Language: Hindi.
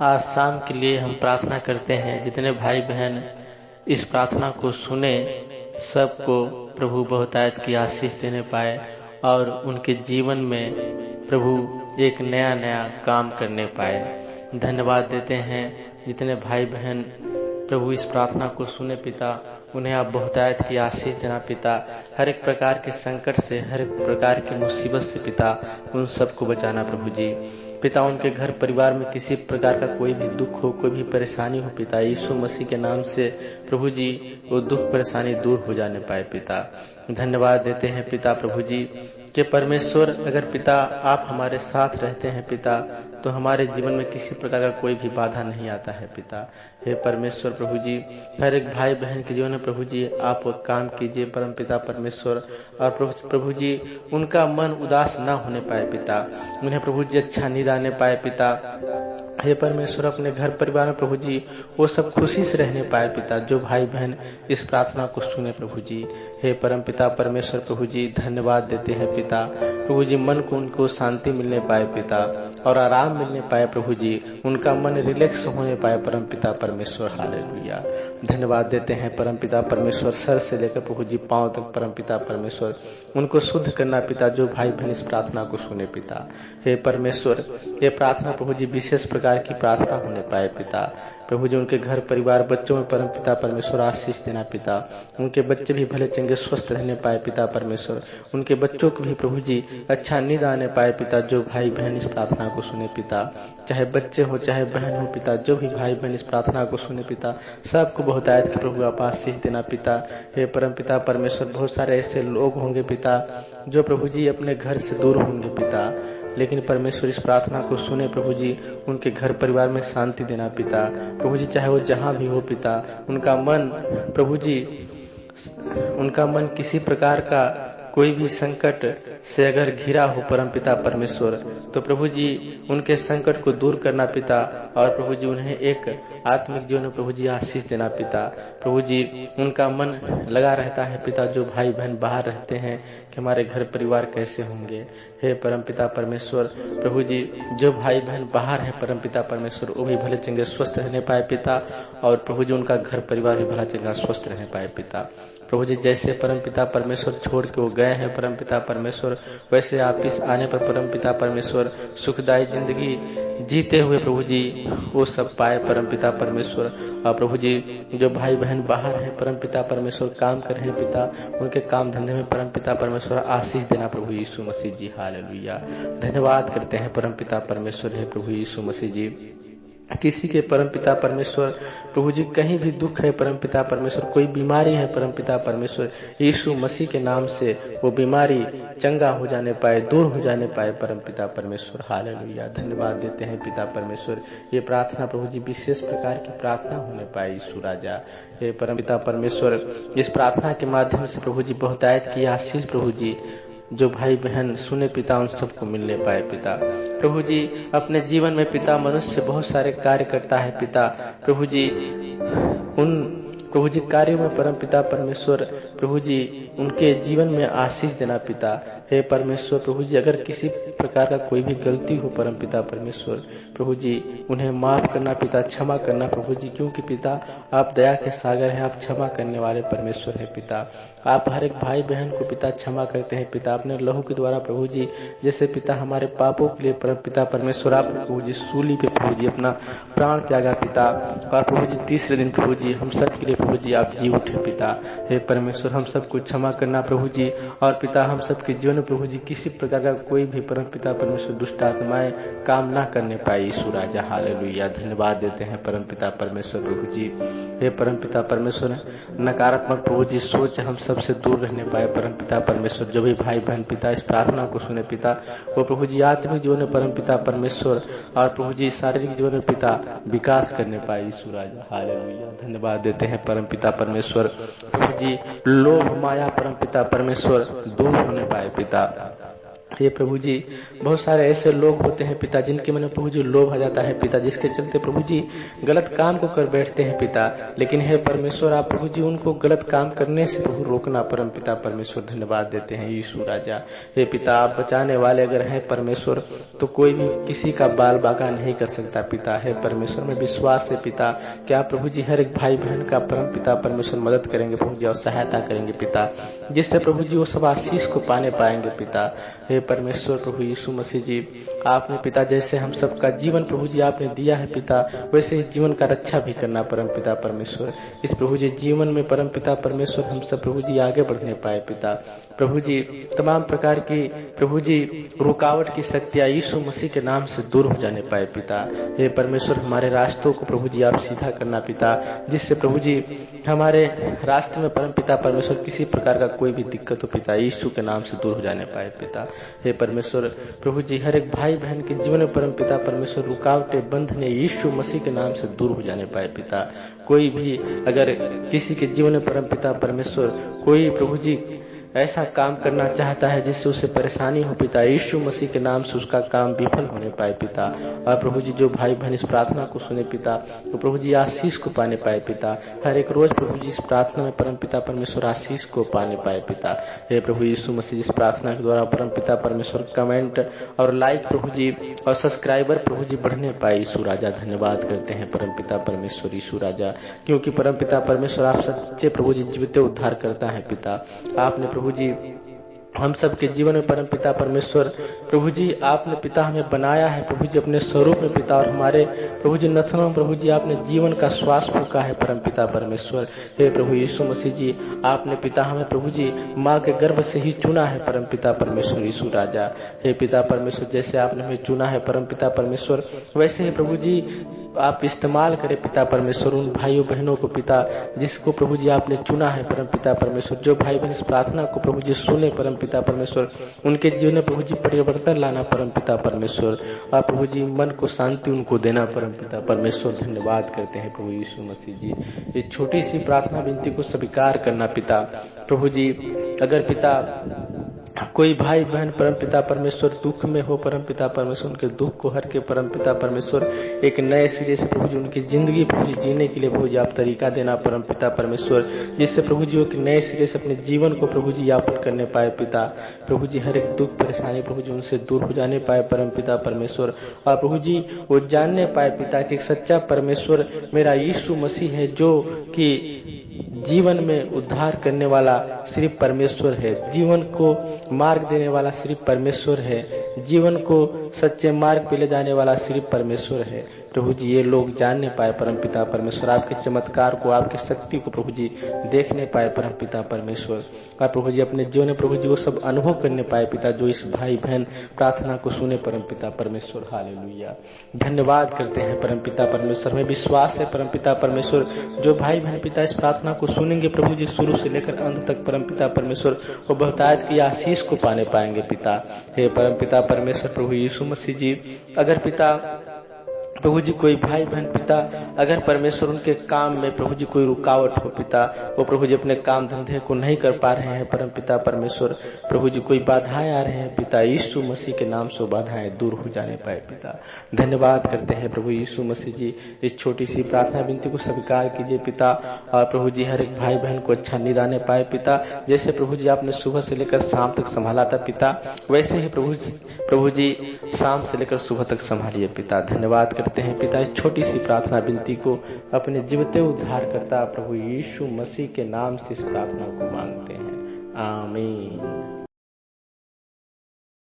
आज शाम के लिए हम प्रार्थना करते हैं। जितने भाई बहन इस प्रार्थना को सुने, सबको प्रभु बहुतायत की आशीष देने पाए और उनके जीवन में प्रभु एक नया नया काम करने पाए। धन्यवाद देते हैं जितने भाई बहन प्रभु इस प्रार्थना को सुने पिता, उन्हें आप बहुतायत की आशीष देना पिता। हर एक प्रकार के संकट से, हर एक प्रकार की मुसीबत से पिता उन सबको बचाना प्रभु जी। पिता उनके घर परिवार में किसी प्रकार का कोई भी दुख हो, कोई भी परेशानी हो पिता, यीशु मसीह के नाम से प्रभु जी वो दुख परेशानी दूर हो जाने पाए पिता। धन्यवाद देते हैं पिता प्रभु जी कि परमेश्वर अगर पिता आप हमारे साथ रहते हैं पिता, तो हमारे जीवन में किसी प्रकार का कोई भी बाधा नहीं आता है पिता। हे परमेश्वर प्रभु जी, हर एक भाई बहन के जीवन में प्रभु जी आप काम कीजिए परम पिता परमेश्वर। और प्रभु जी उनका मन उदास ना होने पाए पिता, उन्हें प्रभु जी अच्छा नींद आने पाए पिता। हे परमेश्वर अपने घर परिवार में प्रभु जी वो सब खुशी से रहने पाए पिता, जो भाई बहन इस प्रार्थना को सुने प्रभु जी। हे परम पिता परमेश्वर प्रभु जी धन्यवाद देते हैं पिता, प्रभु जी मन को उनको शांति मिलने पाए पिता और आराम मिलने पाए प्रभु जी, उनका मन रिलैक्स होने पाए परम पिता परमेश्वर। हालेलुया। धन्यवाद देते हैं परम पिता परमेश्वर, सर से लेकर प्रभु जी पांव तक परम पिता परमेश्वर उनको शुद्ध करना पिता, जो भाई बहन इस प्रार्थना को सुने पिता। हे परमेश्वर ये प्रार्थना प्रभु जी विशेष प्रकार की प्रार्थना होने पाए पिता। प्रभु जी उनके घर परिवार बच्चों में परम पिता परमेश्वर आशीष देना पिता, उनके बच्चे भी भले चंगे स्वस्थ रहने पाए पिता परमेश्वर, उनके बच्चों को भी प्रभु जी अच्छा नींद आने पाए पिता, जो भाई बहन इस प्रार्थना को सुने पिता। चाहे बच्चे हो चाहे बहन हो पिता, जो भी भाई बहन इस प्रार्थना को सुने पिता, सबको बहुतायत की प्रभु आप आशीष देना पिता। हे परम पिता परमेश्वर बहुत सारे ऐसे लोग होंगे पिता जो प्रभु जी अपने घर से दूर होंगे पिता, लेकिन परमेश्वर इस प्रार्थना को सुने प्रभु जी, उनके घर परिवार में शांति देना पिता। प्रभु जी चाहे वो जहां भी हो पिता, उनका मन प्रभु जी, उनका मन किसी प्रकार का कोई भी संकट से अगर घिरा हो परम पिता परमेश्वर, तो प्रभु जी उनके संकट को दूर करना पिता और प्रभु जी उन्हें एक आत्मिक जीवन में प्रभु जी आशीष देना पिता। प्रभु जी उनका मन लगा रहता है पिता, जो भाई बहन बाहर रहते हैं कि हमारे घर परिवार कैसे होंगे। हे परम पिता परमेश्वर प्रभु जी जो भाई बहन बाहर है परम पिता परमेश्वर, वो भी भले चंगे स्वस्थ रहने पाए पिता और प्रभु जी उनका घर परिवार भी भला चंगा स्वस्थ रहने पाए पिता। प्रभु जी जैसे परम पिता परमेश्वर छोड़ के वो गए हैं परम पिता परमेश्वर, वैसे आप इस आने पर परम पिता परमेश्वर सुखदायी जिंदगी जीते हुए प्रभु जी वो सब पाए परम पिता परमेश्वर। और प्रभु जी जो भाई बहन बाहर हैं परम पिता परमेश्वर काम कर रहे हैं पिता, उनके काम धंधे में परम पिता परमेश्वर आशीष देना प्रभु यीशु मसीह जी। हालेलुया। धन्यवाद करते हैं परम पिता परमेश्वर है प्रभु यीशु मसीह जी। किसी के परम पिता परमेश्वर प्रभु जी कहीं भी दुख है परम पिता परमेश्वर, कोई बीमारी है परम पिता परमेश्वर, यीशु मसीह के नाम से वो बीमारी चंगा हो जाने पाए, दूर हो जाने पाए परम पिता परमेश्वर। हालेलुया। धन्यवाद देते हैं पिता परमेश्वर, ये प्रार्थना प्रभु जी विशेष प्रकार की प्रार्थना होने पाए यीशु राजा। हे परम पिता परमेश्वर इस प्रार्थना के माध्यम से प्रभु जी बहुतायत की आशीष प्रभु जी जो भाई बहन सुने पिता उन सबको मिलने पाए पिता। प्रभु जी अपने जीवन में पिता मनुष्य बहुत सारे कार्य करता है पिता, प्रभु जी उन प्रभु जी कार्यों में परम पिता परमेश्वर प्रभु जी उनके जीवन में आशीष देना पिता। हे परमेश्वर प्रभु जी अगर किसी प्रकार का कोई भी गलती हो परम पिता परमेश्वर प्रभु जी उन्हें माफ करना पिता, क्षमा करना प्रभु जी, क्योंकि पिता आप दया के सागर हैं, आप क्षमा करने वाले परमेश्वर है पिता। आप हर एक भाई बहन को पिता क्षमा करते हैं पिता, अपने लहू के द्वारा प्रभु जी जैसे पिता हमारे पापों के लिए परम पिता परमेश्वर आप प्रभु जी सूली पे प्रभु जी अपना प्राण त्यागा पिता, और प्रभु जी तीसरे दिन प्रभु जी हम सब के लिए प्रभु जी आप जी उठे पिता। हे परमेश्वर हम सबको क्षमा करना प्रभु जी, और पिता हम सबके जीवन में प्रभु जी किसी प्रकार का कोई भी परम पिता परमेश्वर दुष्ट आत्माएं काम ना करने पाए यीशु राजा। हालेलुया। धन्यवाद देते हैं परम पिता परमेश्वर प्रभु जी। हे परम पिता परमेश्वर नकारात्मक प्रभु जी सोच हम सबसे दूर रहने पाए परम पिता परमेश्वर, जो भी भाई बहन पिता इस प्रार्थना को सुने पिता, वो प्रभु जी आत्मिक जीवन में परम पिता परमेश्वर और प्रभु जी शारीरिक जीवन में पिता विकास करने पाए यीशु राजा। हालेलुया। धन्यवाद देते हैं परम पिता परमेश्वर प्रभु जी लोभ माया परम पिता परमेश्वर दूर होने पाए पिता। ये प्रभु जी बहुत सारे ऐसे लोग होते हैं पिता जिनके मन में प्रभु जी लोभ आ जाता है पिता, जिसके चलते प्रभु जी गलत काम को कर बैठते हैं पिता। लेकिन हे परमेश्वर आप प्रभु जी उनको गलत काम करने से प्रभु रोकना परम पिता परमेश्वर धन्यवाद देते हैं यीशु राजा। हे पिता आप बचाने वाले अगर हैं परमेश्वर तो कोई भी किसी का बाल बाका नहीं कर सकता पिता। हे परमेश्वर में विश्वास है पिता कि आप प्रभु जी हर एक भाई बहन का परम पिता परमेश्वर मदद करेंगे प्रभु जी और सहायता करेंगे पिता, जिससे प्रभु जी वो सब आशीष को पाने पाएंगे पिता। हे परमेश्वर प्रभु यीशु मसीह जी आपने पिता जैसे हम सबका जीवन प्रभु जी आपने दिया है पिता, वैसे ही जीवन का रक्षा भी करना परम पिता परमेश्वर। इस प्रभु जी जीवन में परम पिता परमेश्वर हम सब प्रभु जी आगे बढ़ने पाए पिता। प्रभु जी तमाम प्रकार की प्रभु जी रुकावट की शक्तियां यीशु मसीह के नाम से दूर हो जाने पाए पिता। हे परमेश्वर हमारे रास्तों को प्रभु जी आप सीधा करना पिता, जिससे प्रभु जी हमारे रास्ते में परम पिता परमेश्वर किसी प्रकार का कोई भी दिक्कत हो पिता यीशु के नाम से दूर हो जाने पाए पिता। हे परमेश्वर प्रभु जी हर एक भाई बहन के जीवन में परम पिता परमेश्वर रुकावटें बंधने यीशु मसीह के नाम से दूर हो जाने पाए पिता। कोई भी अगर किसी के जीवन में परम पिता परमेश्वर कोई प्रभु जी ऐसा काम करना चाहता है जिससे उसे परेशानी हो पिता, यीशु मसीह के नाम से उसका काम विफल होने पाए पिता। और प्रभु जी जो भाई बहन इस प्रार्थना को सुने पिता तो प्रभु जी आशीष को पाने पाए पिता। हर एक रोज प्रभु जी इस प्रार्थना में परम पिता परमेश्वर आशीष को पाने पाए पिता। हे प्रभु यीशु मसीह इस प्रार्थना के द्वारा परम पिता परमेश्वर कमेंट और लाइक प्रभु जी और सब्सक्राइबर प्रभु जी बढ़ने पाए यीशु राजा। धन्यवाद करते हैं परम पिता परमेश्वर यीशु राजा, क्योंकि परम पिता परमेश्वर आप सच्चे प्रभु जी जीवित उद्धार करता है पिता। आपने प्रभु जी हम सब के जीवन में परम पिता परमेश्वर प्रभु जी आपने पिता हमें बनाया है प्रभु जी अपने स्वरूप में पिता, और हमारे प्रभु जी नथनों में प्रभु जी आपने जीवन का श्वास फूंका है परम पिता परमेश्वर। हे प्रभु यीशु मसीह जी आपने पिता हमें प्रभु जी माँ के गर्भ से ही चुना है परम पिता परमेश्वर यीशु राजा। हे पिता परमेश्वर जैसे आपने हमें चुना है परम पिता परमेश्वर, वैसे ही प्रभु जी आप इस्तेमाल करें पिता परमेश्वर उन भाइयों बहनों को पिता जिसको प्रभु जी आपने चुना है परम पिता परमेश्वर। जो भाई बहन इस प्रार्थना को प्रभु जी सुने परम पिता परमेश्वर, उनके जीवन में प्रभु जी परिवर्तन लाना परम पिता परमेश्वर, और प्रभु जी मन को शांति उनको देना परम पिता परमेश्वर। धन्यवाद करते हैं प्रभु यीशु मसीह जी। ये छोटी सी प्रार्थना विनती को स्वीकार करना पिता। प्रभु जी अगर पिता कोई भाई बहन परम पिता परमेश्वर दुख में हो परम पिता परमेश्वर, उनके दुख को हर के परम पिता परमेश्वर एक नए सिरे से प्रभु जी उनकी जिंदगी प्रभु जी जीने के लिए प्रभु जी आप तरीका देना परम पिता परमेश्वर, जिससे प्रभु जी एक नए सिरे से अपने जीवन को प्रभु जी यापन करने पाए पिता। प्रभु जी हर एक दुख परेशानी प्रभु जी उनसे दूर हो जाने पाए परम पिता परमेश्वर, और प्रभु जी वो जानने पाए पिता कि एक सच्चा परमेश्वर मेरा यीशु मसीह है, जो कि जीवन में उद्धार करने वाला सिर्फ परमेश्वर है, जीवन को मार्ग देने वाला सिर्फ परमेश्वर है, जीवन को सच्चे मार्ग पे ले जाने वाला सिर्फ परमेश्वर है। प्रभु जी ये लोग जानने पाए परम पिता परमेश्वर, आपके चमत्कार को आपकी शक्ति को प्रभु जी देखने पाए परम पिता परमेश्वर, और प्रभु जी अपने जीवन में प्रभु जी वो सब अनुभव करने पाए पिता जो इस भाई बहन प्रार्थना को सुने परम पिता परमेश्वर। हालेलुया। धन्यवाद करते हैं परम पिता परमेश्वर। हमें विश्वास है परम पिता परमेश्वर जो भाई बहन पिता इस प्रार्थना को सुनेंगे प्रभु जी शुरू से लेकर अंत तक परम पिता परमेश्वर वो बहुतायत की आशीष को पाने पाएंगे पिता। हे परम पिता परमेश्वर प्रभु यीशु मसीह जी अगर पिता प्रभु जी कोई भाई बहन पिता अगर परमेश्वर उनके काम में प्रभु जी कोई रुकावट हो पिता, वो प्रभु जी अपने काम धंधे को नहीं कर पा रहे हैं परम पिता परमेश्वर, प्रभु जी कोई बाधाएं आ रहे हैं पिता, यीशु मसीह के नाम से बाधाएं दूर हो जाने पाए पिता। धन्यवाद करते हैं प्रभु यीशु मसीह जी। इस छोटी सी प्रार्थना विनती को स्वीकार कीजिए पिता, और प्रभु जी हर एक भाई बहन को अच्छा निराने पाए पिता। जैसे प्रभु जी आपने सुबह से लेकर शाम तक संभाला था पिता, वैसे ही प्रभु जी शाम से लेकर सुबह तक संभालिए पिता। धन्यवाद करते हैं पिता इस छोटी सी प्रार्थना विनती को अपने जीवते उद्धार करता प्रभु यीशु मसीह के नाम से इस प्रार्थना को मांगते हैं, आमीन।